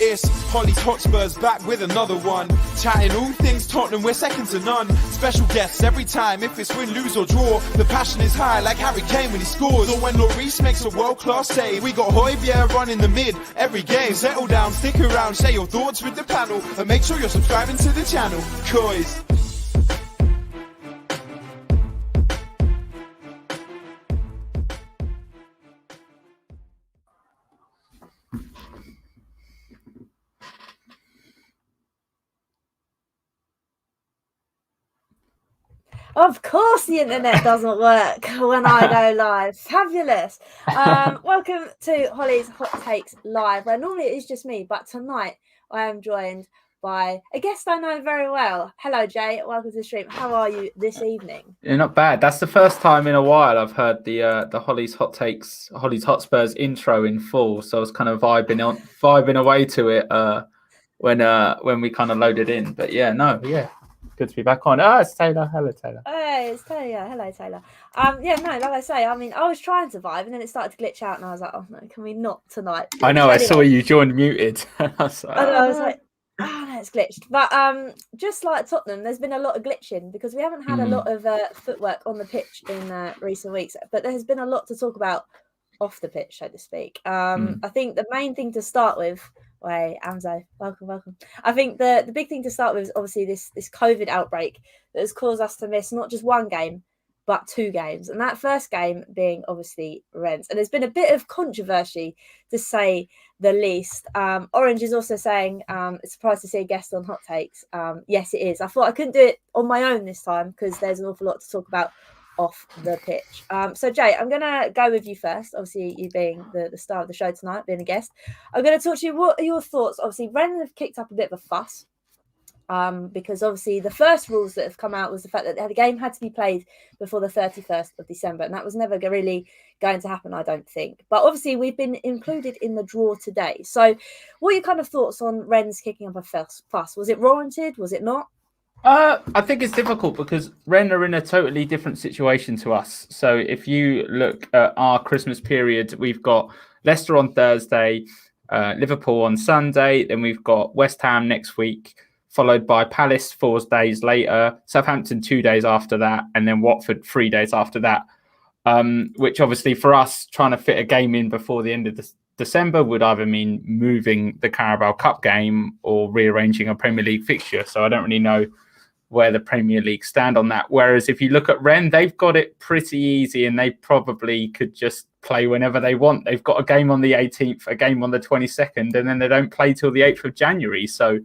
It's Hollie's Hotspurs back with another one. Chatting all things Tottenham, we're second to none. Special guests every time, if it's win, lose or draw. The passion is high like Harry Kane when he scores. Or when Lloris makes a world-class save. We got Højbjerg running the mid every game. Settle down, stick around, share your thoughts with the panel. And make sure you're subscribing to the channel. COYS. Of course the internet doesn't work when I go live. Fabulous. Welcome to Hollie's Hot Takes Live, where normally it is just me, but tonight I am joined by a guest I know very well. Hello, Jay. Welcome to the stream. How are you this evening? Yeah, not bad. That's the first time in a while I've heard the Hollie's Hot Takes, Hollie's Hotspurs intro in full. So I was kind of vibing away to it when we kind of loaded in. But yeah, good to be back on. It's Taylor. Hello, Taylor. Hey, it's Taylor. Yeah, hello, Taylor. Like I say, I mean, I was trying to vibe, and then it started to glitch out, and I was like, oh no, can we not tonight? I know. Anyway. I saw you joined muted. I was like, oh no, it's glitched. But just like Tottenham, there's been a lot of glitching because we haven't had a lot of footwork on the pitch in recent weeks, but there has been a lot to talk about off the pitch, so to speak. I think the main thing to start with. Way, Amzo, welcome. I think the big thing to start with is obviously this COVID outbreak that has caused us to miss not just one game, but two games. And that first game being obviously Rennes. And there's been a bit of controversy, to say the least. Orange is also saying, it's surprised to see a guest on Hot Takes. Yes, it is. I thought I couldn't do it on my own this time because there's an awful lot to talk about off the pitch. So Jay, I'm gonna go with you first, obviously you being the star of the show tonight, being a guest. I'm going to talk to you, what are your thoughts? Obviously Rennes have kicked up a bit of a fuss because obviously the first rules that have come out was the fact that the game had to be played before the 31st of December, and that was never really going to happen, I don't think. But obviously we've been included in the draw today. So what are your kind of thoughts on Rennes kicking up a fuss? Was it warranted? Was it not? I think it's difficult because Rennes are in a totally different situation to us. So if you look at our Christmas period, we've got Leicester on Thursday, Liverpool on Sunday, then we've got West Ham next week, followed by Palace 4 days later, Southampton 2 days after that, and then Watford 3 days after that, which obviously for us, trying to fit a game in before the end of December would either mean moving the Carabao Cup game or rearranging a Premier League fixture. So I don't really know where the Premier League stand on that. Whereas if you look at Rennes, they've got it pretty easy and they probably could just play whenever they want. They've got a game on the 18th, a game on the 22nd, and then they don't play till the 8th of January. So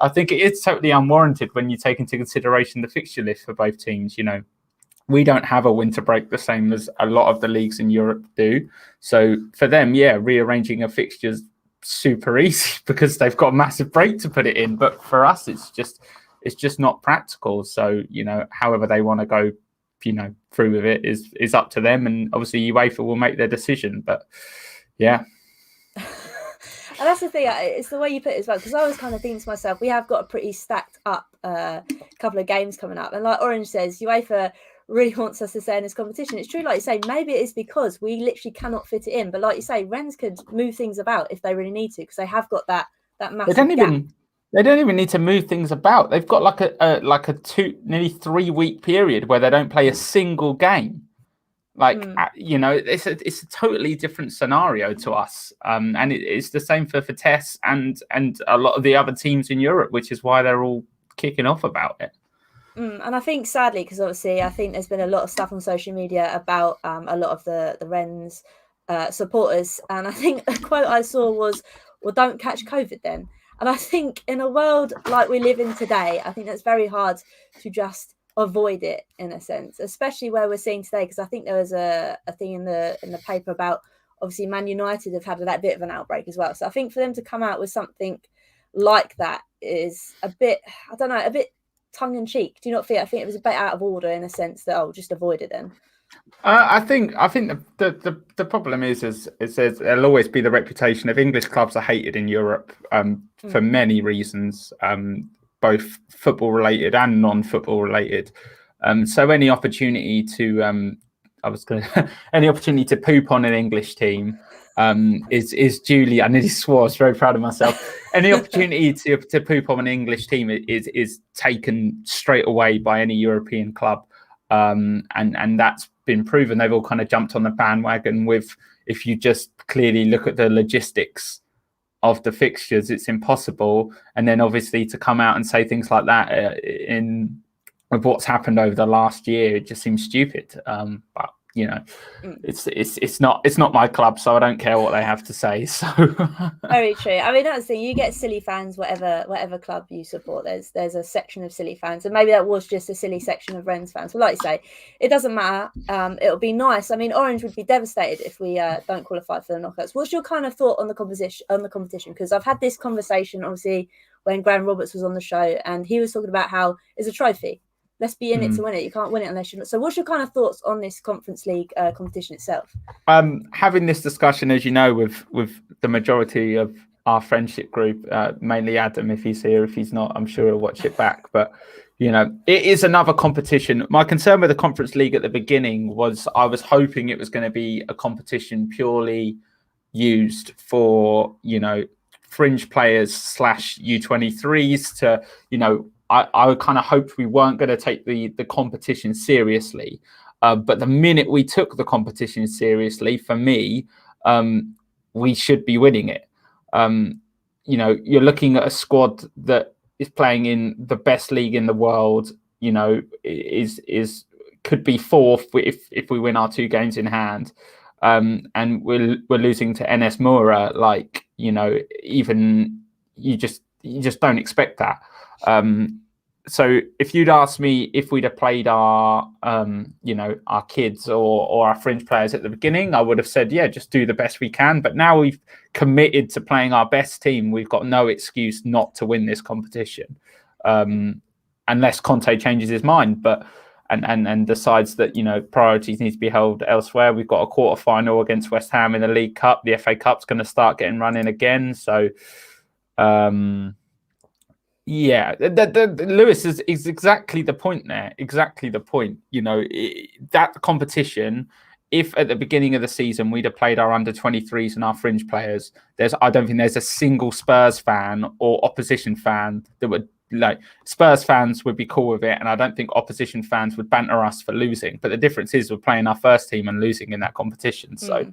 I think it is totally unwarranted when you take into consideration the fixture list for both teams. You know, we don't have a winter break the same as a lot of the leagues in Europe do. So for them, rearranging a fixture's super easy because they've got a massive break to put it in. But for us, it's just not practical. So, you know, however they want to go, you know, through with it is up to them. And obviously UEFA will make their decision. But yeah. And that's the thing, it's the way you put it as well, because I was kind of thinking to myself, we have got a pretty stacked up couple of games coming up. And like Orange says, UEFA really wants us to stay in this competition. It's true, like you say, maybe it is because we literally cannot fit it in. But like you say, Rennes could move things about if they really need to, because they have got that massive gap. They don't even need to move things about. They've got like a nearly 3 week period where they don't play a single game. You know, it's a totally different scenario to us. And it's the same for Vitesse and a lot of the other teams in Europe, which is why they're all kicking off about it. And I think sadly, because obviously I think there's been a lot of stuff on social media about a lot of the Rennes supporters. And I think a quote I saw was, well, don't catch COVID then. And I think in a world like we live in today, I think that's very hard to just avoid it in a sense, especially where we're seeing today. Because I think there was a thing in the paper about obviously Man United have had that bit of an outbreak as well. So I think for them to come out with something like that is a bit, I don't know, a bit tongue in cheek. Do you not feel? I think it was a bit out of order in a sense that just avoid it then. I think the problem is there'll always be the reputation of English clubs are hated in Europe for many reasons, both football related and non-football related. So any opportunity to any opportunity to poop on an English team is duly. I nearly swore. I was very proud of myself. Any opportunity to poop on an English team is taken straight away by any European club, and that's been proven. They've all kind of jumped on the bandwagon with. If you just clearly look at the logistics of the fixtures, it's impossible. And then obviously to come out and say things like that with what's happened over the last year, it just seems stupid. But it's not my club, so I don't care what they have to say. So very true. I mean, that's the thing. You get silly fans, whatever club you support. There's a section of silly fans, and maybe that was just a silly section of Rennes fans. But like you say, it doesn't matter. It'll be nice. I mean, Orange would be devastated if we don't qualify for the knockouts. What's your kind of thought on the competition? Because I've had this conversation, obviously, when Graham Roberts was on the show, and he was talking about how it's a trophy. Let's be in it to win it. You can't win it unless you're not. So what's your kind of thoughts on this Conference League competition itself? Having this discussion, as you know, with the majority of our friendship group, mainly Adam, if he's here. If he's not, I'm sure he'll watch it back. But, it is another competition. My concern with the Conference League at the beginning was I was hoping it was going to be a competition purely used for, fringe players / U23s to, I kind of hoped we weren't going to take the competition seriously. But the minute we took the competition seriously, for me, we should be winning it. You're looking at a squad that is playing in the best league in the world, is could be fourth if we win our 2 games in hand. And we're losing to NS Mura, even you just don't expect that. So if you'd asked me if we'd have played our kids or our fringe players at the beginning, I would have said, yeah, just do the best we can. But now we've committed to playing our best team. We've got no excuse not to win this competition, unless Conte changes his mind, and decides that, priorities need to be held elsewhere. We've got a quarter-final against West Ham in the League Cup. The FA Cup's going to start getting running again. So, yeah, Lewis is exactly the point there. Exactly the point. That competition, if at the beginning of the season we'd have played our under-23s and our fringe players, I don't think there's a single Spurs fan or opposition fan that would Spurs fans would be cool with it, and I don't think opposition fans would banter us for losing. But the difference is we're playing our first team and losing in that competition. So.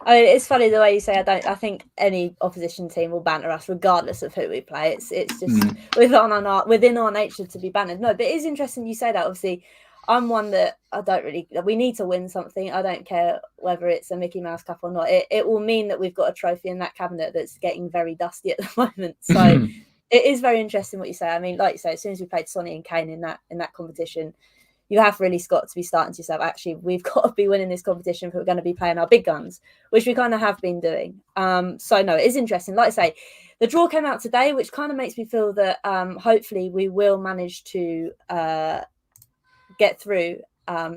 I mean, it's funny the way you say I think any opposition team will banter us regardless of who we play. It's just within our nature to be bantered. No, but it is interesting you say that. Obviously, I'm one that we need to win something. I don't care whether it's a Mickey Mouse Cup or not. It will mean that we've got a trophy in that cabinet that's getting very dusty at the moment. So it is very interesting what you say. I mean, like you say, as soon as we played Sonny and Kane in that competition, you have really got to be starting to yourself, actually, we've got to be winning this competition if we're going to be playing our big guns, which we kind of have been doing. So, no, it is interesting. Like I say, the draw came out today, which kind of makes me feel that hopefully we will manage to get through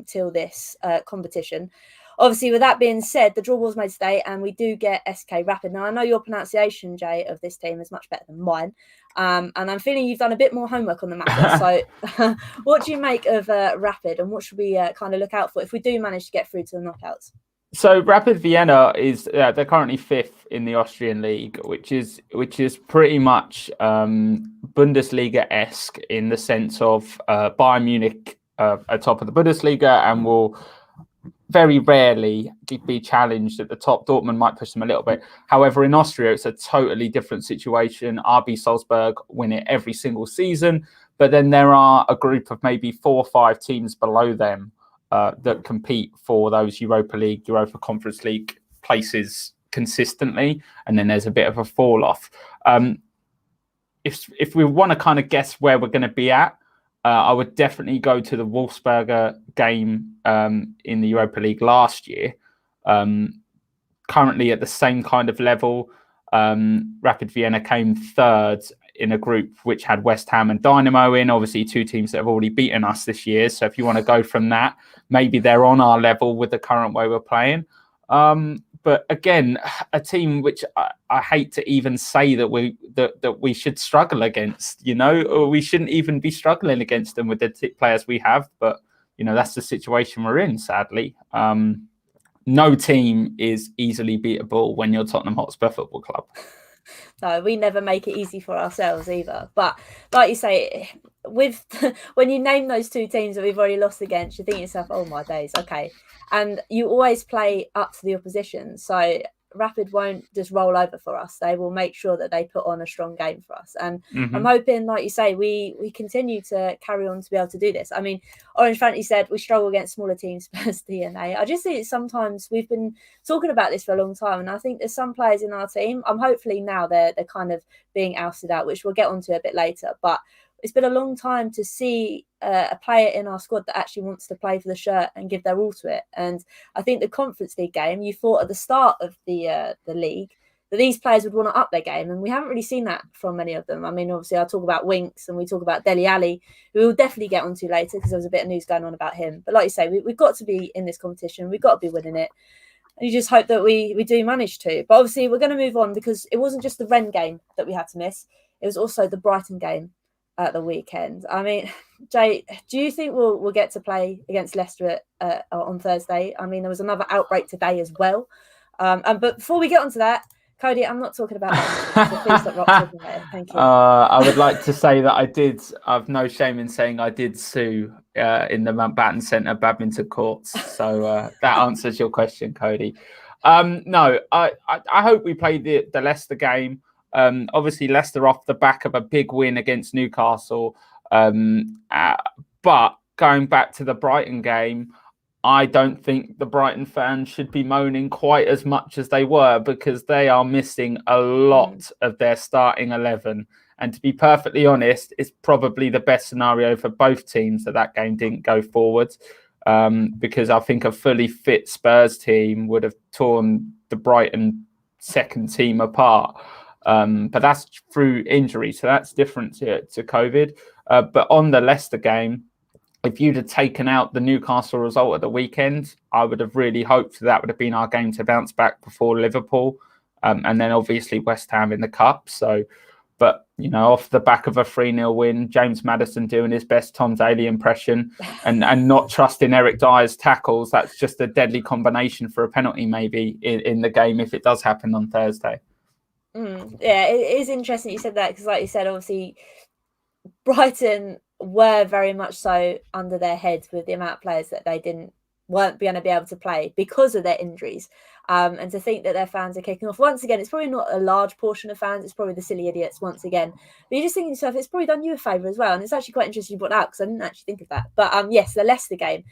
till this competition. Obviously, with that being said, the draw was made today and we do get SK Rapid. Now, I know your pronunciation, Jay, of this team is much better than mine. And I'm feeling you've done a bit more homework on the matter. So what do you make of Rapid, and what should we kind of look out for if we do manage to get through to the knockouts? So Rapid Vienna is they're currently 5th in the Austrian league, which is pretty much Bundesliga-esque in the sense of Bayern Munich atop of the Bundesliga and will very rarely be challenged at the top. Dortmund might push them a little bit. However, in Austria, it's a totally different situation. RB Salzburg win it every single season, but then there are a group of maybe 4 or 5 teams below them that compete for those Europa League, Europa Conference League places consistently, and then there's a bit of a fall off. If we want to kind of guess where we're going to be at, I would definitely go to the Wolfsberger game in the Europa League last year. Currently at the same kind of level, Rapid Vienna came 3rd in a group which had West Ham and Dynamo in, obviously 2 teams that have already beaten us this year. So if you want to go from that, maybe they're on our level with the current way we're playing. But again, a team which I hate to even say that we should struggle against, or we shouldn't even be struggling against them with the players we have. But, that's the situation we're in, sadly. no team is easily beatable when you're Tottenham Hotspur Football Club. No, we never make it easy for ourselves either. But like you say, with when you name those two teams that we've already lost against, you think to yourself, oh my days, okay. And you always play up to the opposition. So Rapid won't just roll over for us. They will make sure that they put on a strong game for us. And I'm hoping, like you say, we continue to carry on to be able to do this. I mean, Orange Fantasy said we struggle against smaller teams Spurs DNA. I just think sometimes we've been talking about this for a long time, and I think there's some players in our team. Hopefully now they're kind of being ousted out, which we'll get onto a bit later. But it's been a long time to see a player in our squad that actually wants to play for the shirt and give their all to it. And I think the Conference League game, you thought at the start of the league that these players would want to up their game, and we haven't really seen that from many of them. I mean, obviously, I talk about Winks and we talk about Dele Alli, who we'll definitely get onto later because there was a bit of news going on about him. But like you say, we've got to be in this competition. We've got to be winning it. And you just hope that we do manage to. But obviously, we're going to move on because it wasn't just the Rennes game that we had to miss. It was also the Brighton game at the weekend. I mean, Jay, do you think we'll get to play against Leicester on Thursday? I mean, there was another outbreak today as well. But before we get onto that, Cody, I'm not talking about that. So please stop talking about it. Thank you. I would like to say that I've no shame in saying I did sue in the Mountbatten Centre badminton courts. So that answers your question, Cody. No, I hope we play the Leicester game. Obviously, Leicester off the back of a big win against Newcastle. But going back to the Brighton game, I don't think the Brighton fans should be moaning quite as much as they were because they are missing a lot of their starting 11. And to be perfectly honest, it's probably the best scenario for both teams that game didn't go forward. Because I think a fully fit Spurs team would have torn the Brighton second team apart. But that's through injury, so that's different to COVID. But on the Leicester game, if you'd have taken out the Newcastle result at the weekend, I would have really hoped that would have been our game to bounce back before Liverpool, and then obviously West Ham in the Cup. So, but off the back of a 3-0 win, James Maddison doing his best Tom Daley impression, and not trusting Eric Dyer's tackles, that's just a deadly combination for a penalty maybe in the game if it does happen on Thursday. Yeah, it is interesting you said that because, like you said, obviously Brighton were very much so under their heads with the amount of players that they weren't going to be able to play because of their injuries. And to think that their fans are kicking off once again, it's probably not a large portion of fans. It's probably the silly idiots once again. But you're just thinking to yourself, it's probably done you a favour as well. And it's actually quite interesting you brought out because I didn't actually think of that. But yes, the Leicester game.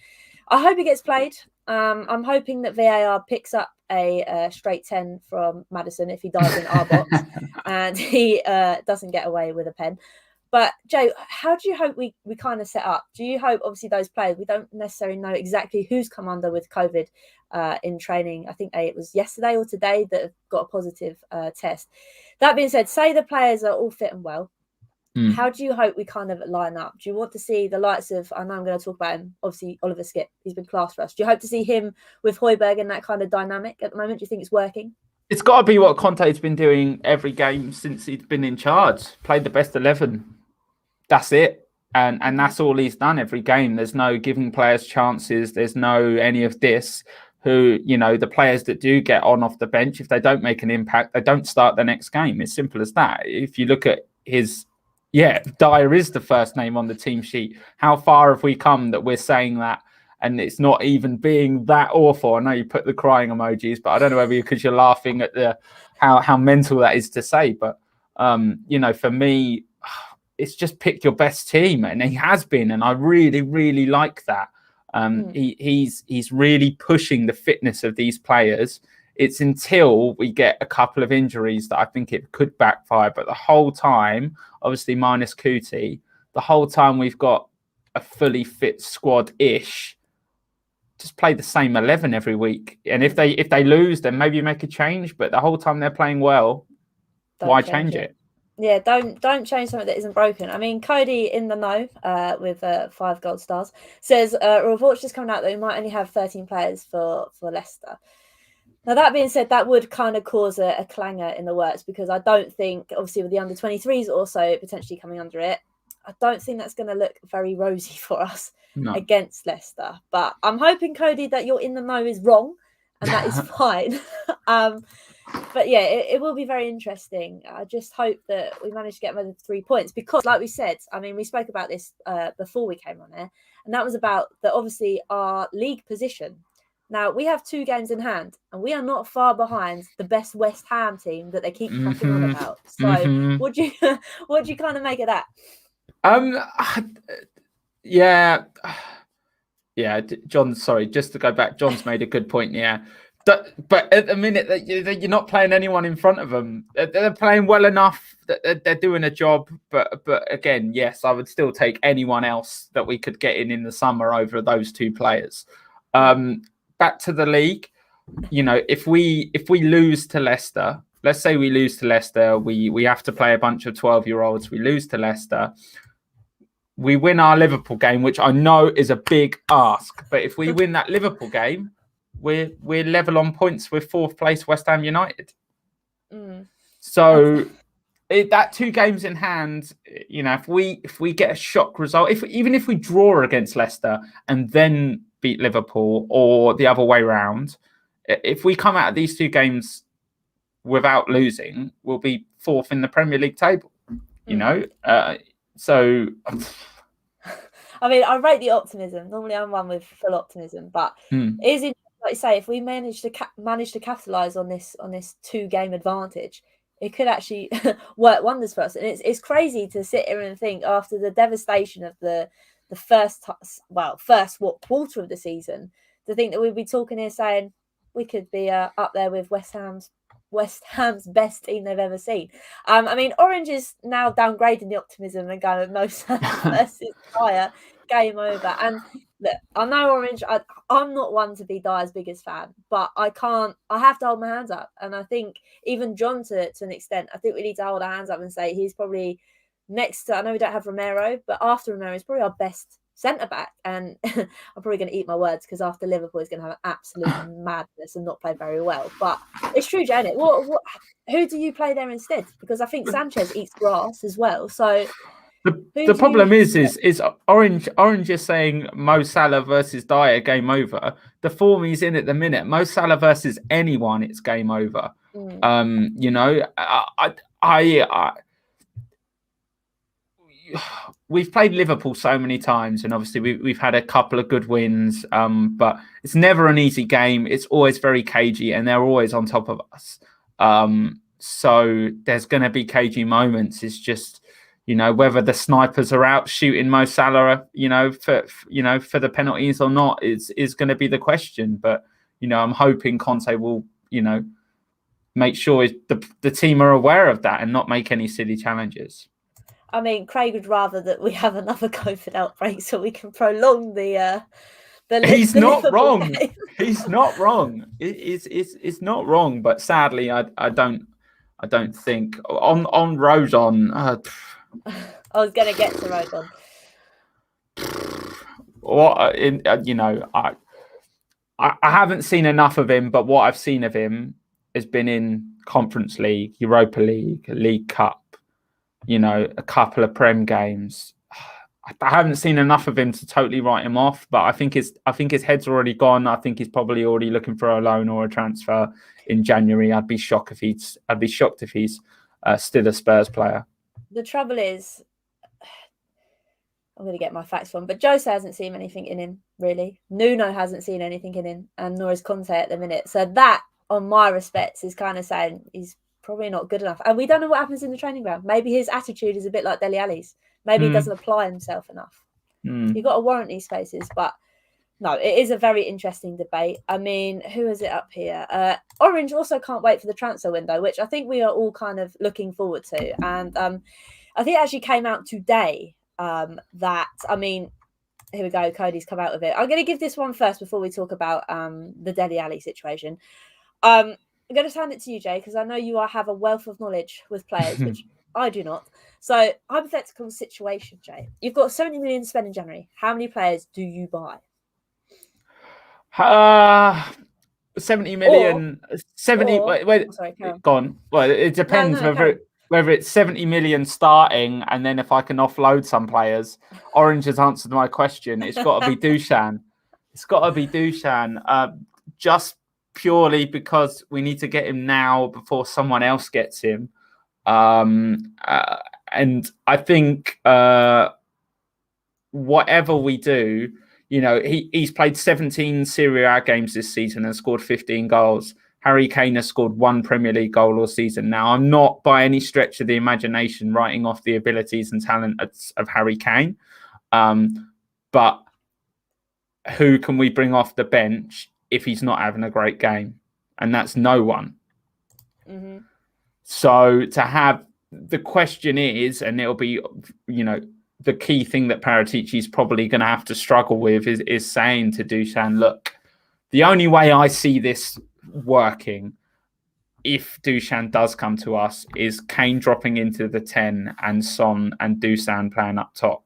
I hope it gets played. I'm hoping that VAR picks up a straight 10 from Maddison if he dives in our box and he doesn't get away with a pen. But Joe, how do you hope we kind of set up? Do you hope, obviously, those players, we don't necessarily know exactly who's come under with COVID in training. I think it was yesterday or today that have got a positive test. That being said, say the players are all fit and well. How do you hope we kind of line up? Do you want to see the likes of, I know I'm going to talk about him, obviously Oliver Skipp, he's been class for us. Do you hope to see him with Højbjerg and that kind of dynamic at the moment? Do you think it's working? It's got to be what Conte's been doing every game since he's been in charge. Played the best 11. That's it. And that's all he's done every game. There's no giving players chances. There's no any of this. Who, the players that do get on off the bench, if they don't make an impact, they don't start the next game. It's simple as that. If you look at his... Yeah, Dyer is the first name on the team sheet. How far have we come that we're saying that and it's not even being that awful? I know you put the crying emojis, but I don't know whether because you're laughing at the how mental that is to say. But, for me, it's just pick your best team. And he has been. And I really, really like that. He's really pushing the fitness of these players. It's until we get a couple of injuries that I think it could backfire. But the whole time, obviously minus Kuti, the whole time we've got a fully fit squad-ish, just play the same 11 every week. And if they lose, then maybe make a change. But the whole time they're playing well, why change it? Yeah, don't change something that isn't broken. I mean, Cody in the know with 5 gold stars says a report's just coming out that we might only have 13 players for Leicester. Now, that being said, that would kind of cause a clangor in the works because I don't think, obviously with the under-23s also potentially coming under it, I don't think that's going to look very rosy for us against Leicester. But I'm hoping, Cody, that your in the know is wrong and that is fine. But yeah, it will be very interesting. I just hope that we manage to get another 3 points because, like we said, I mean, we spoke about this before we came on there, and that was about obviously our league position. Now, we have 2 games in hand, and we are not far behind the best West Ham team that they keep cracking on about. So what do you kind of make of that? Yeah. John, sorry, just to go back, John's made a good point, yeah. But at the minute that you're not playing anyone in front of them, they're playing well enough that they're doing a job. But again, yes, I would still take anyone else that we could get in the summer over those 2 players. Back to the league, if we lose to Leicester, let's say we lose to Leicester, we have to play a bunch of 12-year-olds. We lose to Leicester. We win our Liverpool game, which I know is a big ask. But if we win that Liverpool game, we're level on points with 4th place West Ham United. So that 2 games in hand, if we get a shock result, even if we draw against Leicester and then beat Liverpool or the other way round, if we come out of these 2 games without losing, we'll be 4th in the Premier League table. So, I mean, I rate the optimism. Normally, I'm one with full optimism, but it is interesting, like you say, if we manage to capitalise on this 2-game advantage, it could actually work wonders for us. And it's crazy to sit here and think after the devastation of the first quarter of the season, to think that we'd be talking here saying we could be up there with West Ham's best team they've ever seen. I mean, Orange is now downgrading the optimism and going with Mo Salah versus Dyer, game over. And look, I know Orange, I'm not one to be Dyer's biggest fan, but I have to hold my hands up. And I think even John, to an extent, I think we need to hold our hands up and say he's probably next to, I know we don't have Romero, but after Romero, he's probably our best centre-back. And I'm probably going to eat my words because after Liverpool, he's going to have an absolute madness and not play very well. But it's true, Janet. Who do you play there instead? Because I think Sanchez eats grass as well. So the problem is Orange is saying Mo Salah versus Dyer, game over. The form he's in at the minute, Mo Salah versus anyone, it's game over. We've played Liverpool so many times, and obviously we've had a couple of good wins, but it's never an easy game. It's always very cagey, and they're always on top of us. So there's going to be cagey moments. It's just, whether the snipers are out shooting Mo Salah, for the penalties or not is going to be the question. But I'm hoping Conte will, make sure the team are aware of that and not make any silly challenges. I mean, Craig would rather that we have another COVID outbreak so we can prolong the He's not wrong. Game. He's not wrong. It's not wrong. But sadly, I don't think on Rodon. I was going to get to Rodon. I haven't seen enough of him, but what I've seen of him has been in Conference League, Europa League, League Cup. A couple of Prem games. I haven't seen enough of him to totally write him off, but I think his head's already gone. I think he's probably already looking for a loan or a transfer in January. I'd be shocked if he's still a Spurs player. The trouble is, I'm going to get my facts wrong, but Jose hasn't seen anything in him, really. Nuno hasn't seen anything in him, and nor is Conte at the minute. So that, on my respects, is kind of saying he's probably not good enough. And we don't know what happens in the training ground. Maybe his attitude is a bit like Dele Alli's. Maybe he doesn't apply himself enough. You've got to warrant these spaces. But no, it is a very interesting debate. I mean, who is it up here? Orange also can't wait for the transfer window, which I think we are all kind of looking forward to. And I think it actually came out today that, I mean, here we go. Cody's come out with it. I'm going to give this one first before we talk about the Dele Alli situation. I'm going to hand it to you, Jay, because I know you have a wealth of knowledge with players, which I do not. So, hypothetical situation, Jay. You've got 70 million to spend in January. How many players do you buy? 70 million. Sorry, go on. Well, it depends whether it's 70 million starting, and then if I can offload some players. Orange has answered my question. It's got to be Dusan. It's got to be Dusan. Just purely because we need to get him now before someone else gets him. And I think whatever we do, he's played 17 Serie A games this season and scored 15 goals. Harry Kane has scored 1 Premier League goal all season. Now, I'm not by any stretch of the imagination writing off the abilities and talent of Harry Kane. But who can we bring off the bench if he's not having a great game? And that's no one. Mm-hmm. So the question is, and it'll be, the key thing that Paratici is probably going to have to struggle with is saying to Dusan, look, the only way I see this working, if Dusan does come to us, is Kane dropping into the 10 and Son and Dusan playing up top.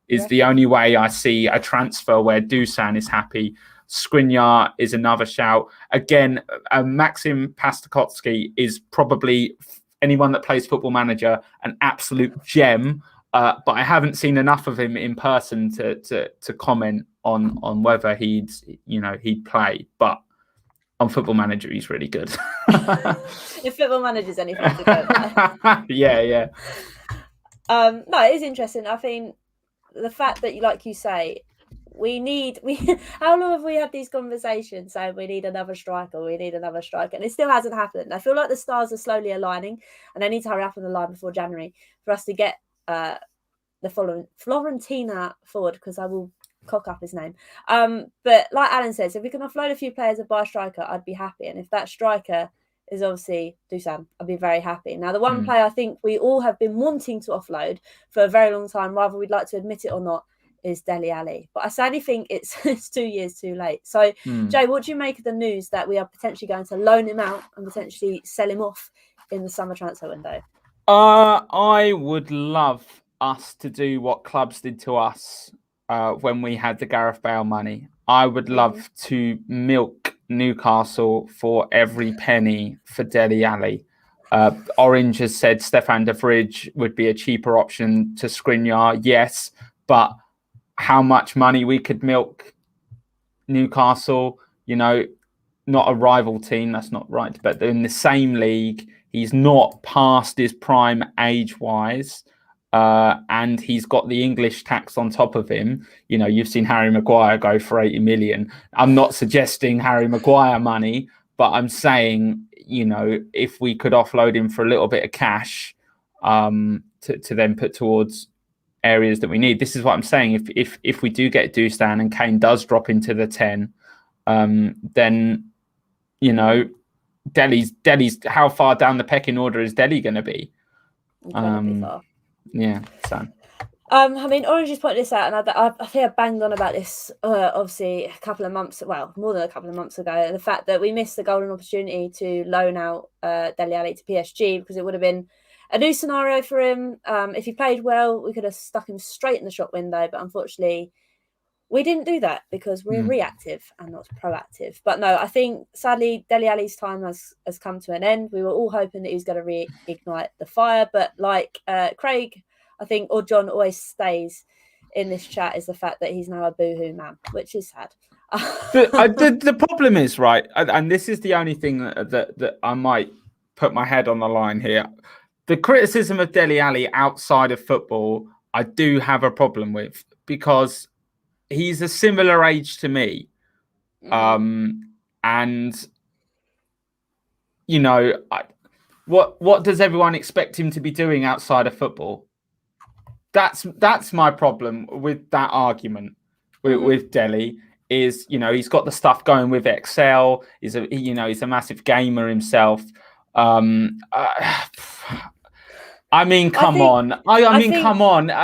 Is the only way I see a transfer where Dusan is happy. Skriniar is another shout. Again, Maxim Pastakovsky is probably, anyone that plays Football Manager, an absolute gem. But I haven't seen enough of him in person to comment on whether he'd play. But on Football Manager, he's really good. If Football Manager's anything to go by. Yeah. No, it is interesting. I think the fact that, like you say, how long have we had these conversations saying we need another striker, and it still hasn't happened. I feel like the stars are slowly aligning, and they need to hurry up on the line before January for us to get the following Florentina forward, because I will cock up his name. But like Alan says, if we can offload a few players and buy a striker, I'd be happy. And if that striker is obviously Dusan, I'd be very happy. Now, the one player I think we all have been wanting to offload for a very long time, whether we'd like to admit it or not, is Dele Alli. But I sadly think it's 2 years too late. So, Jay, what do you make of the news that we are potentially going to loan him out and potentially sell him off in the summer transfer window? I would love us to do what clubs did to us when we had the Gareth Bale money. I would love to milk Newcastle for every penny for Dele Alli. Orange has said Stefan de Vrij would be a cheaper option to Skriniar. Yes, but how much money we could milk Newcastle, not a rival team, that's not right, but they're in the same league. He's not past his prime age-wise. And he's got the English tax on top of him. You've seen Harry Maguire go for 80 million. I'm not suggesting Harry Maguire money, but I'm saying, if we could offload him for a little bit of cash to then put towards areas that we need. This is what I'm saying. If we do get Dusan and Kane does drop into the 10, then, Dele's how far down the pecking order is Dele going to be? Incredibly far. Yeah, so. I mean, Orange has pointed this out, and I think I banged on about this, obviously, more than a couple of months ago. The fact that we missed the golden opportunity to loan out Dele Alli to PSG, because it would have been a new scenario for him. If he played well, we could have stuck him straight in the shop window, but unfortunately, we didn't do that because we're reactive and not proactive. But no, I think sadly Dele Alli's time has come to an end. We were all hoping that he was going to reignite the fire, but like Craig, I think, or John always stays in this chat, is the fact that he's now a boohoo man, which is sad. The problem is, right, and this is the only thing that I might put my head on the line here. The criticism of Dele Alli outside of football, I do have a problem with, because he's a similar age to me. And, what does everyone expect him to be doing outside of football? That's my problem with that argument with Dele, is, he's got the stuff going with Excel. He's a massive gamer himself. I mean, come on.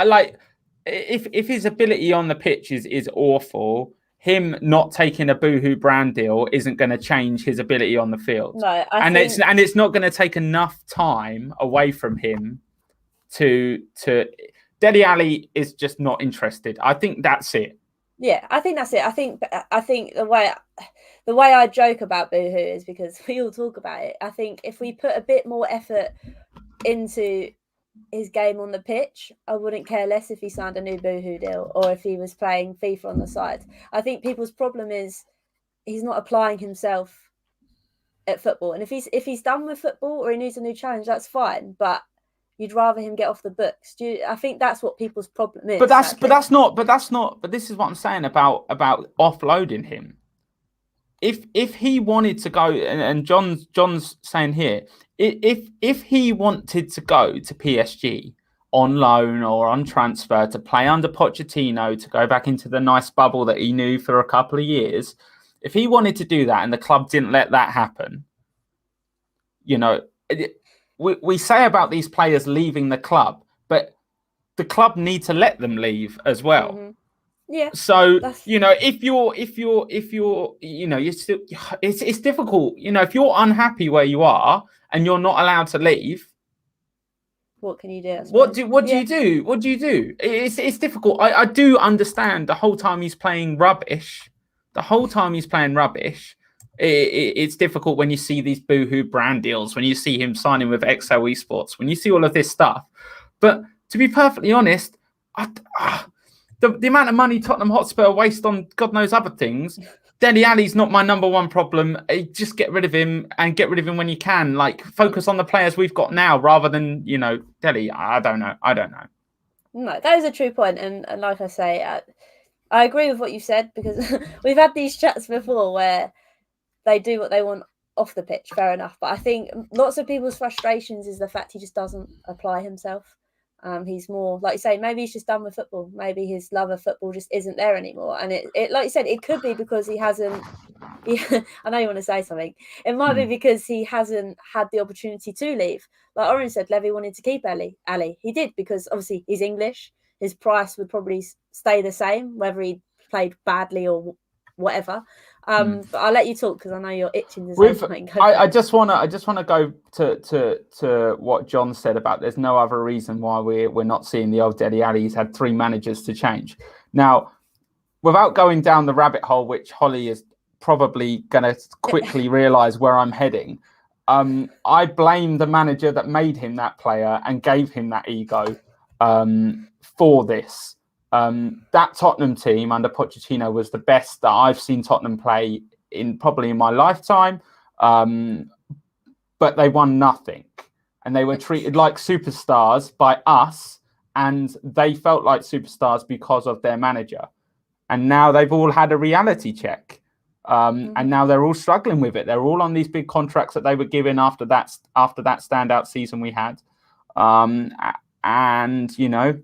Like, if his ability on the pitch is awful, him not taking a Boohoo brand deal isn't going to change his ability on the field. No, it's not going to take enough time away from him to Dele Alli is just not interested. I think that's it. Yeah, I think that's it. I think the way I joke about Boohoo is because we all talk about it. I think if we put a bit more effort into his game on the pitch, I wouldn't care less if he signed a new Boohoo deal or if he was playing FIFA on the side. I think people's problem is he's not applying himself at football. And if he's done with football or he needs a new challenge, that's fine. But you'd rather him get off the books. I think that's what people's problem is. But this is what I'm saying about offloading him. If he wanted to go, and John's saying here, if he wanted to go to PSG on loan or on transfer to play under Pochettino, to go back into the nice bubble that he knew for a couple of years, if he wanted to do that and the club didn't let that happen, you know, we say about these players leaving the club, but the club need to let them leave as well. Mm-hmm. Yeah. So, you know, if you're, you know, it's difficult. You know, if you're unhappy where you are and you're not allowed to leave, what can you do? What do you do? What do you do? It's difficult. I do understand the whole time he's playing rubbish. It's difficult when you see these boohoo brand deals, when you see him signing with XL Esports, when you see all of this stuff. But to be perfectly honest, the amount of money Tottenham Hotspur waste on God knows other things, Dele Alli's not my number one problem. Just get rid of him and get rid of him when you can. Like, focus on the players we've got now rather than, you know, Dele. I don't know. No, that is a true point. And like I say, I agree with what you said, because we've had these chats before where they do what they want off the pitch. Fair enough. But I think lots of people's frustrations is the fact he just doesn't apply himself. He's more, like you say, maybe he's just done with football. Maybe his love of football just isn't there anymore. And it like you said, it could be because he hasn't. I know you want to say something. It might be because he hasn't had the opportunity to leave. Like Orange said, Levy wanted to keep Ali. He did, because obviously he's English. His price would probably stay the same whether he played badly or whatever. But I'll let you talk because I know you're itching to say something. I just want to go to what John said about there's no other reason why we're not seeing the old Dele Alli. He's had 3 managers to change. Now, without going down the rabbit hole, which Hollie is probably going to quickly realise where I'm heading, I blame the manager that made him that player and gave him that ego for this. That Tottenham team under Pochettino was the best that I've seen Tottenham play in probably in my lifetime. But they won nothing, and they were treated like superstars by us, and they felt like superstars because of their manager. And now they've all had a reality check, and now they're all struggling with it. They're all on these big contracts that they were given after that standout season we had, and you know,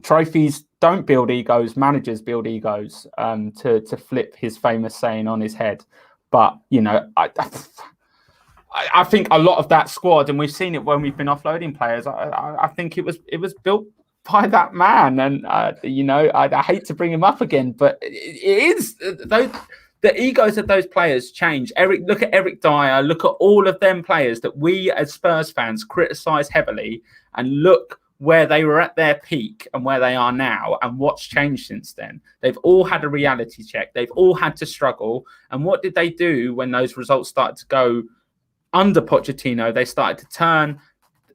trophies don't build egos, managers build egos, to flip his famous saying on his head. But, you know, I think a lot of that squad, and we've seen it when we've been offloading players, I think it was built by that man. And, you know, I hate to bring him up again, but it is, the egos of those players change. Look at Eric Dyer, look at all of them players that we as Spurs fans criticise heavily, and look where they were at their peak and where they are now, and what's changed since then. They've all had a reality check. They've all had to struggle. And what did they do when those results started to go under Pochettino? They started to turn.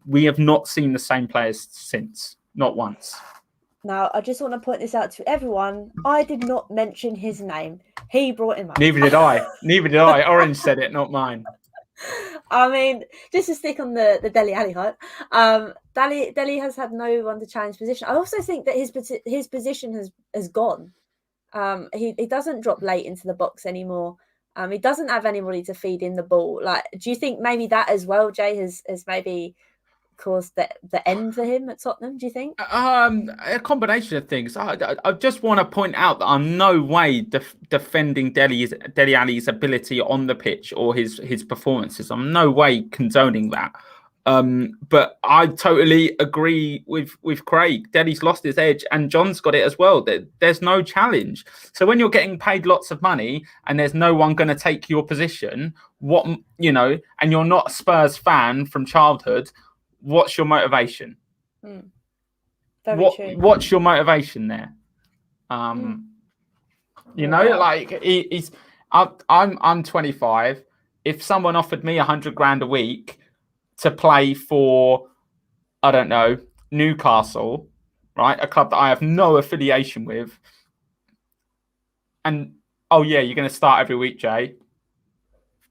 We have not seen the same players since, not once. Now, I just want to point this out to everyone. I did not mention his name. He brought him up. Neither did I. Orange said it, not mine. I mean, just to stick on the Dele Alli hype, Dele has had no one to challenge position. I also think that his position has gone. He doesn't drop late into the box anymore. He doesn't have anybody to feed in the ball. Like, do you think maybe that as well, Jay, has maybe caused the end for him at Tottenham, do you think? A combination of things. I just want to point out that I'm no way defending Dele Alli's ability on the pitch or his performances. I'm no way condoning that. But I totally agree with Craig. Dele's lost his edge, and John's got it as well. There's no challenge. So when you're getting paid lots of money and there's no one going to take your position, and you're not a Spurs fan from childhood, what's your motivation? Very true. What's your motivation there? I'm 25. If someone offered me $100,000 a week to play for, I don't know, Newcastle, right, a club that I have no affiliation with, and you're going to start every week, Jay,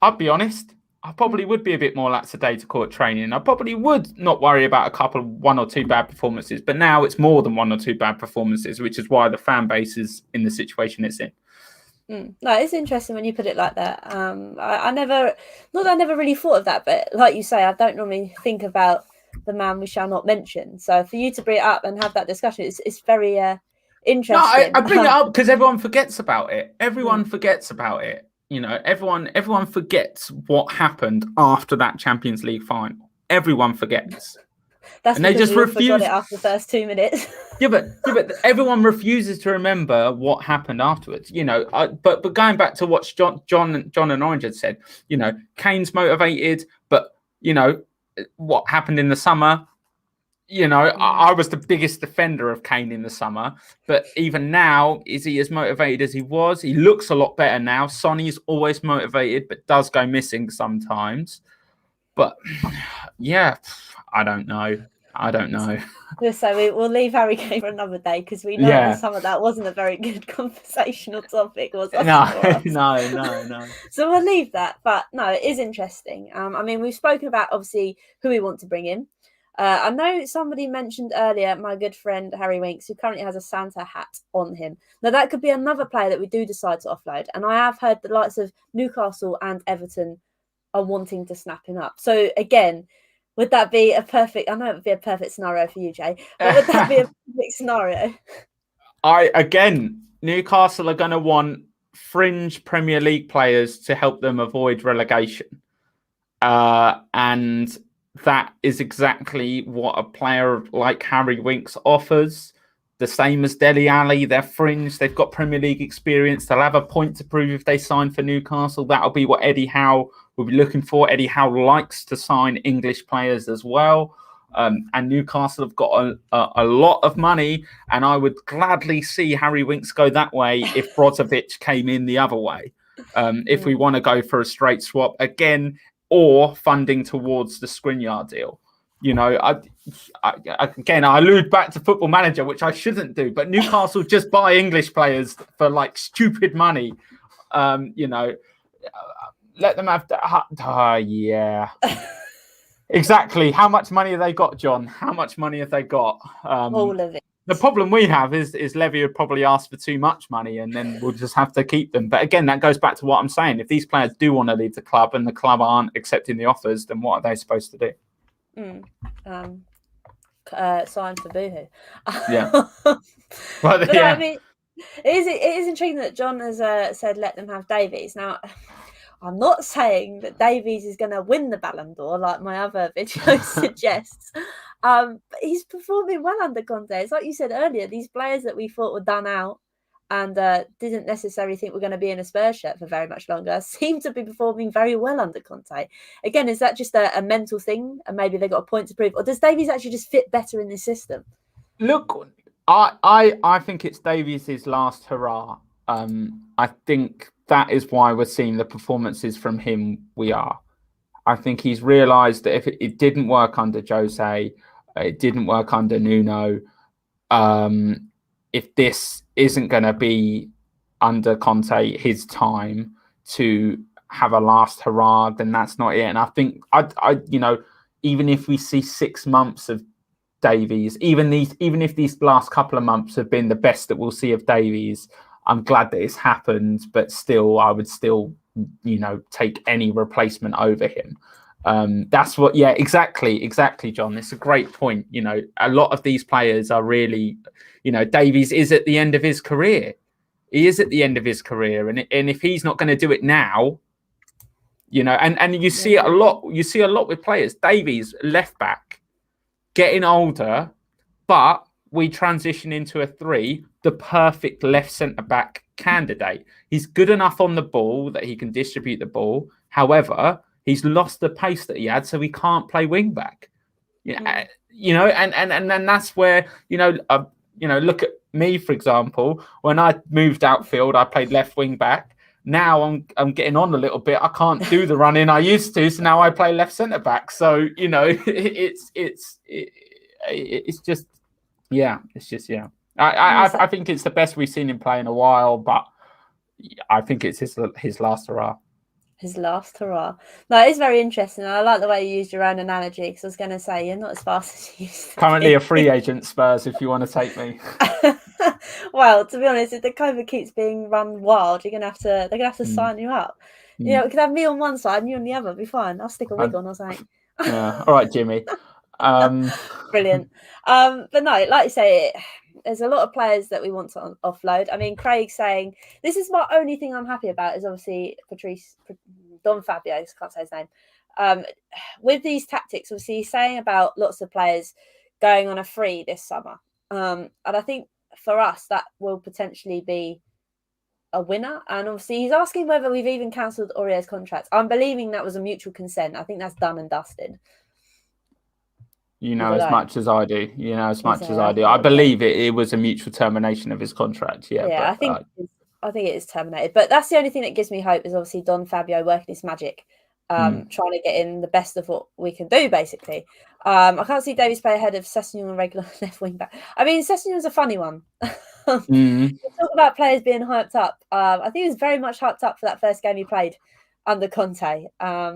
I'd be honest. I probably would be a bit more lackadaisical at training. I probably would not worry about one or two bad performances. But now it's more than one or two bad performances, which is why the fan base is in the situation it's in. No, it's interesting when you put it like that. I never really thought of that, but like you say, I don't normally think about the man we shall not mention. So for you to bring it up and have that discussion, it's very interesting. No, I bring it up because everyone forgets about it. Everyone forgets about it. You know, everyone forgets what happened after that Champions League final. Everyone forgets. That's and because they just we refuse. forgot it after the first 2 minutes. yeah, but everyone refuses to remember what happened afterwards. You know, but going back to what John and Orange had said, you know, Kane's motivated, but you know what happened in the summer. You know, I was the biggest defender of Kane in the summer, but even now, is he as motivated as he was? He looks a lot better now. Sonny's always motivated, but does go missing sometimes. But yeah, I don't know. So we'll leave Harry Kane for another day because we know that some of that wasn't a very good conversational topic. Was No. So we'll leave that. But no, it is interesting. I mean, we've spoken about obviously who we want to bring in. I know somebody mentioned earlier my good friend Harry Winks, who currently has a Santa hat on him. Now, that could be another player that we do decide to offload. And I have heard the likes of Newcastle and Everton are wanting to snap him up. So, again, would that be a perfect... I know it would be a perfect scenario for you, Jay, but would that be a perfect scenario? Newcastle are going to want fringe Premier League players to help them avoid relegation. And... that is exactly what a player like Harry Winks offers. The same as Dele Alli, they're fringe. They've got Premier League experience. They'll have a point to prove if they sign for Newcastle. That'll be what Eddie Howe will be looking for. Eddie Howe likes to sign English players as well. And Newcastle have got a lot of money. And I would gladly see Harry Winks go that way if Brozovic came in the other way. If we want to go for a straight swap again, or funding towards the Skriniar deal. You know, I allude back to Football Manager, which I shouldn't do, but Newcastle just buy English players for like stupid money. You know, let them have that. Yeah. Exactly. How much money have they got, John? How much money have they got? All of it. The problem we have is Levy would probably ask for too much money and then we'll just have to keep them. But again, that goes back to what I'm saying. If these players do want to leave the club and the club aren't accepting the offers, then what are they supposed to do? Sign for Boohoo. Yeah. But I mean, it is intriguing that John has said let them have Davies. Now, I'm not saying that Davies is going to win the Ballon d'Or like my other video suggests. But he's performing well under Conte. It's like you said earlier, these players that we thought were done out and didn't necessarily think we're going to be in a Spurs shirt for very much longer seem to be performing very well under Conte. Again, is that just a mental thing and maybe they got a point to prove? Or does Davies actually just fit better in this system? Look, I think it's Davies' last hurrah. I think that is why we're seeing the performances from him we are. I think he's realised that if it didn't work under Jose, it didn't work under Nuno. If this isn't going to be under Conte his time to have a last hurrah, then that's not it. And I think you know, even if we see 6 months of Davies, even if these last couple of months have been the best that we'll see of Davies, I'm glad that it's happened. But still, I would still, you know, take any replacement over him. That's what, yeah, exactly, John. It's a great point. You know, a lot of these players are really, you know, Davies is at the end of his career. He is at the end of his career, and if he's not going to do it now, you know, and you see it a lot. You see a lot with players. Davies, left back, getting older, but we transition into a 3, the perfect left centre back candidate. He's good enough on the ball that he can distribute the ball. However, he's lost the pace that he had, so he can't play wing back. Yeah, you know, and that's where, you know, look at me, for example. When I moved outfield, I played left wing back. Now I'm getting on a little bit. I can't do the running I used to, so now I play left centre back. So, you know, it's just, yeah, it's just, yeah. I think it's the best we've seen him play in a while, but I think it's his last hurrah. His last hurrah. No, it's very interesting. I like the way you used your own analogy because I was going to say you're not as fast as you used to Currently be. a free agent, Spurs, if you want to take me. Well, to be honest, if the COVID keeps being run wild, they're gonna have to sign you up. You know, we could have me on one side and you on the other. It'd be fine. I'll stick a wig on or something. Yeah. All right, Jimmy. Brilliant. But no, like you say, there's a lot of players that we want to offload. I mean, Craig saying this is my only thing I'm happy about is obviously Don Fabio. I can't say his name. With these tactics, obviously, he's saying about lots of players going on a free this summer. And I think for us, that will potentially be a winner. And obviously, he's asking whether we've even cancelled Aurier's contract. I'm believing that was a mutual consent. I think that's done and dusted. You know as much as I do. You know as much as I do. I I believe it was a mutual termination of his contract. Yeah, yeah. but, I think it is terminated. But that's the only thing that gives me hope is obviously Don Fabio working his magic, trying to get in the best of what we can do. Basically, I can't see Davies play ahead of Sessegnon and regular left wing back. I mean, Sessegnon's a funny one. We talk about players being hyped up. I think he was very much hyped up for that first game he played under Conte.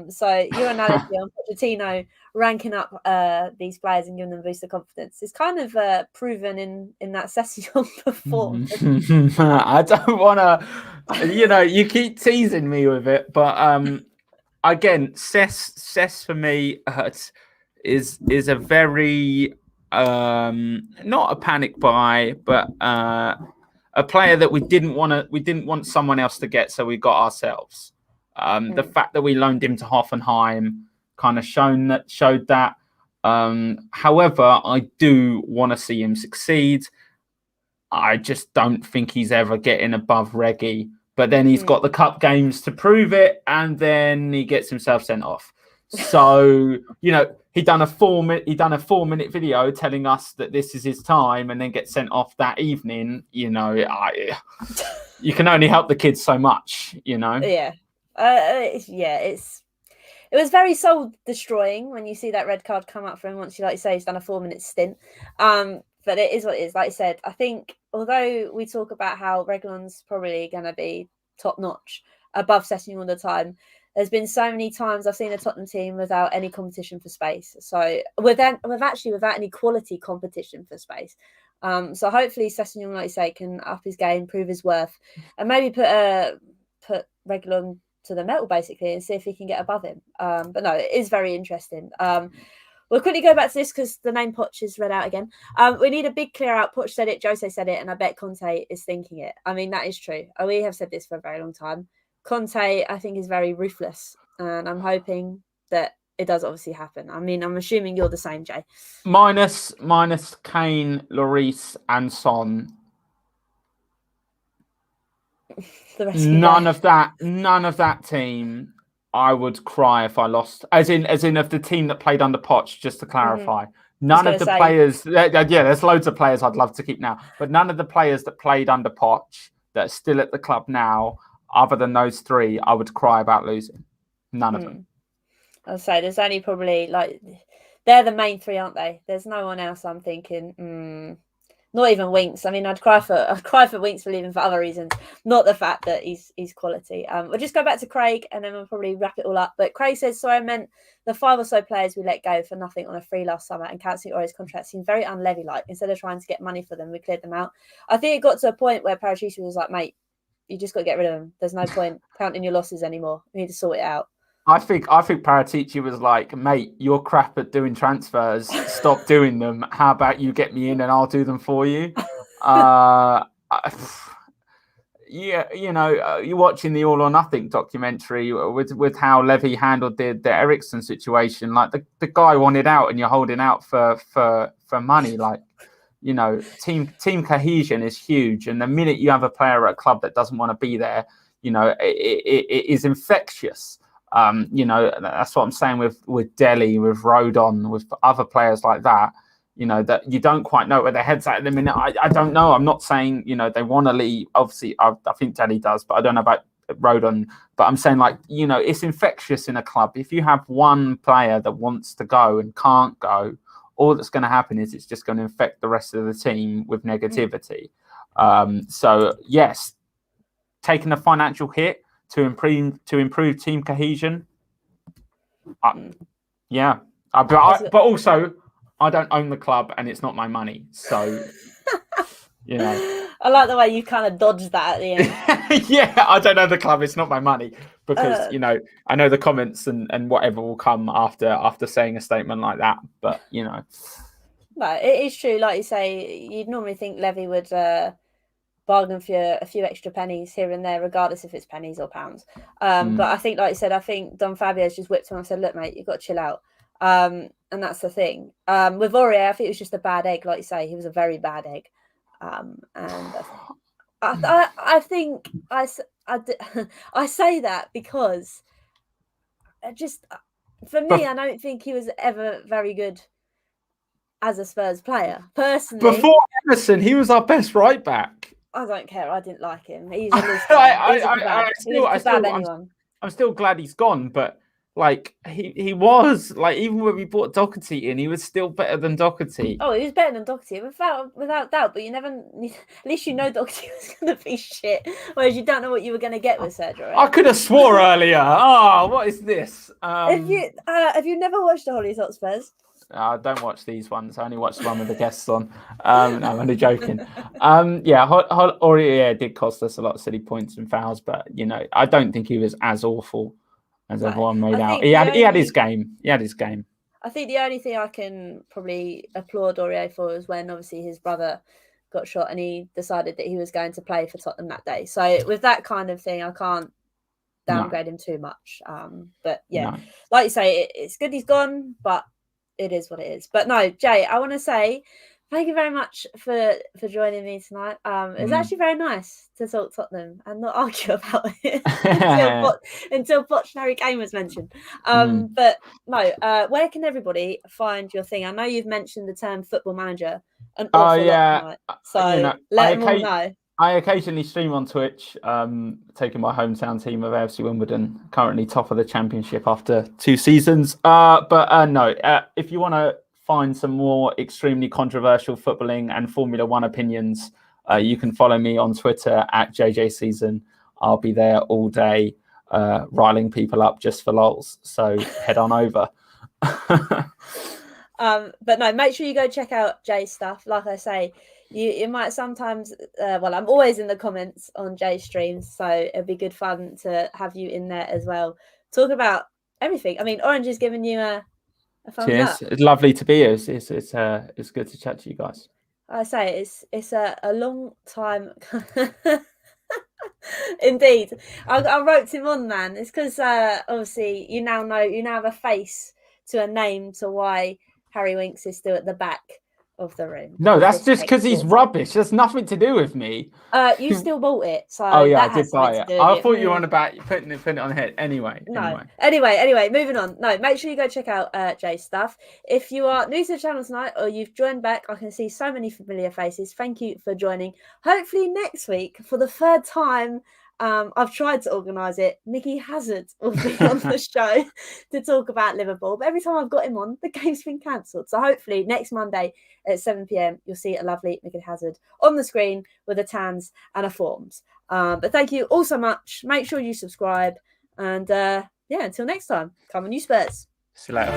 So your analogy on Pochettino ranking up these players and giving them a boost of confidence is kind of proven in that Sessegnon performance. I don't want to, you keep teasing me with it, but again, Cess for me is a very not a panic buy, but a player that we didn't want someone else to get, so we got ourselves. The fact that we loaned him to Hoffenheim kind of showed that. However, I do want to see him succeed. I just don't think he's ever getting above Reggie. But then he's got the cup games to prove it, and then he gets himself sent off. So he done a 4-minute video telling us that this is his time, and then gets sent off that evening. You can only help the kids so much. Yeah. It was very soul destroying when you see that red card come up for him once, like you say, he's done a 4-minute stint. But it is what it is. Like I said, I think although we talk about how Reguilón's probably going to be top notch above Sessegnon all the time, there's been so many times I've seen a Tottenham team without any competition for space. So without any quality competition for space. So hopefully Sessegnon, like you say, can up his game, prove his worth, and maybe put Reguilón to the metal basically and see if he can get above him. But no, it is very interesting. We'll quickly go back to this because the name Poch is read out again. We need a big clear out. Poch said it, Jose said it, and I bet Conte is thinking it. I mean, that is true. We have said this for a very long time. Conte, I think, is very ruthless, and I'm hoping that it does obviously happen. I mean, I'm assuming you're the same, Jay. Minus Kane, Lloris, and Son. None of that team. I would cry if I lost. As in of the team that played under Poch. Just to clarify, none of the players. Yeah, there's loads of players I'd love to keep now, but none of the players that played under Poch that are still at the club now, other than those three, I would cry about losing. None of them. I'll say there's only probably they're the main three, aren't they? There's no one else I'm thinking. Not even Winks. I mean, I'd cry for Winks for leaving for other reasons, not the fact that he's quality. We'll just go back to Craig and then we'll probably wrap it all up. But Craig says, so I meant the 5 or so players we let go for nothing on a free last summer and cancelling Aurier's contract seemed very unlevy-like. Instead of trying to get money for them, we cleared them out. I think it got to a point where Paratici was like, mate, you just got to get rid of them. There's no point counting your losses anymore. We need to sort it out. I think Paratici was like, mate, you're crap at doing transfers. Stop doing them. How about you get me in and I'll do them for you? You're watching the All or Nothing documentary with how Levy handled the Ericsson situation. Like the guy wanted out and you're holding out for money. Like, team cohesion is huge. And the minute you have a player at a club that doesn't want to be there, it is infectious. That's what I'm saying with Delhi, with Rodon, with other players like that, that you don't quite know where their head's at the minute. I don't know. I'm not saying, they want to leave. Obviously, I think Delhi does, but I don't know about Rodon. But I'm saying, it's infectious in a club. If you have one player that wants to go and can't go, all that's going to happen is it's just going to infect the rest of the team with negativity. So, yes, taking a financial hit to improve team cohesion. Yeah, but also I don't own the club and it's not my money, so you know. I like the way you kind of dodged that at the end. Yeah, I don't own the club; it's not my money because you know I know the comments and whatever will come after saying a statement like that. But you know, no, it is true. Like you say, you'd normally think Levy would bargain for a few extra pennies here and there, regardless if it's pennies or pounds. But I think, like you said, I think Don Fabio's just whipped him and said, "Look, mate, you've got to chill out." And that's the thing. With Aurier, I think it was just a bad egg. Like you say, he was a very bad egg. And I think I say that because for me, I don't think he was ever very good as a Spurs player. Personally, before Emerson, he was our best right back. I don't care. I didn't like him. He's a anyone. I'm still glad he's gone, but like he was like, even when we brought Doherty in, he was still better than Doherty. Oh, he was better than Doherty without doubt. But at least you know Doherty was going to be shit, whereas you don't know what you were going to get with Sergio. I could have swore earlier. Oh, what is this? Have you never watched the Hollie's Hotspurs? I don't watch these ones. I only watch the one with the guests on. No, I'm only joking. Aurier did cost us a lot of silly points and fouls, but you know, I don't think he was as awful as everyone made out. He had his game. He had his game. I think the only thing I can probably applaud Aurier for is when obviously his brother got shot and he decided that he was going to play for Tottenham that day. So with that kind of thing, I can't downgrade him too much. But yeah, like you say, it's good he's gone, but it is what it is. But no, Jay, I want to say thank you very much for joining me tonight. It was actually very nice to talk Tottenham and not argue about it until Harry Kane was mentioned. But no, where can everybody find your thing? I know you've mentioned the term football manager an awful lot tonight, so let them all know. I occasionally stream on Twitch, taking my hometown team of AFC Wimbledon, currently top of the championship after 2 seasons. If you want to find some more extremely controversial footballing and Formula One opinions, you can follow me on Twitter at JayJaySZN. I'll be there all day, riling people up just for lols. So head on over. But no, make sure you go check out Jay's stuff. Like I say, you might sometimes, I'm always in the comments on Jay's streams, so it'd be good fun to have you in there as well. Talk about everything. I mean, Orange is giving you a thumbs up. It's lovely to be here. It's good to chat to you guys. I say it's a long time. Indeed, I wrote him on, man. It's because obviously you now have a face to a name to why Harry Winks is still at the back of the room. No, that's just because he's rubbish. There's nothing to do with me. You still bought it, so I did buy it. I thought you were on about putting it on the head. Anyway. Anyway, moving on. No, make sure you go check out Jay's stuff. If you are new to the channel tonight or you've joined back, I can see so many familiar faces. Thank you for joining. Hopefully next week, for the 3rd time, I've tried to organise it. Mickey Hazard will be on the show to talk about Liverpool. But every time I've got him on, the game's been cancelled. So hopefully next Monday at 7 p.m, you'll see a lovely Mickey Hazard on the screen with a Tans and a Forms. But thank you all so much. Make sure you subscribe. And until next time, come on, you Spurs. See you later.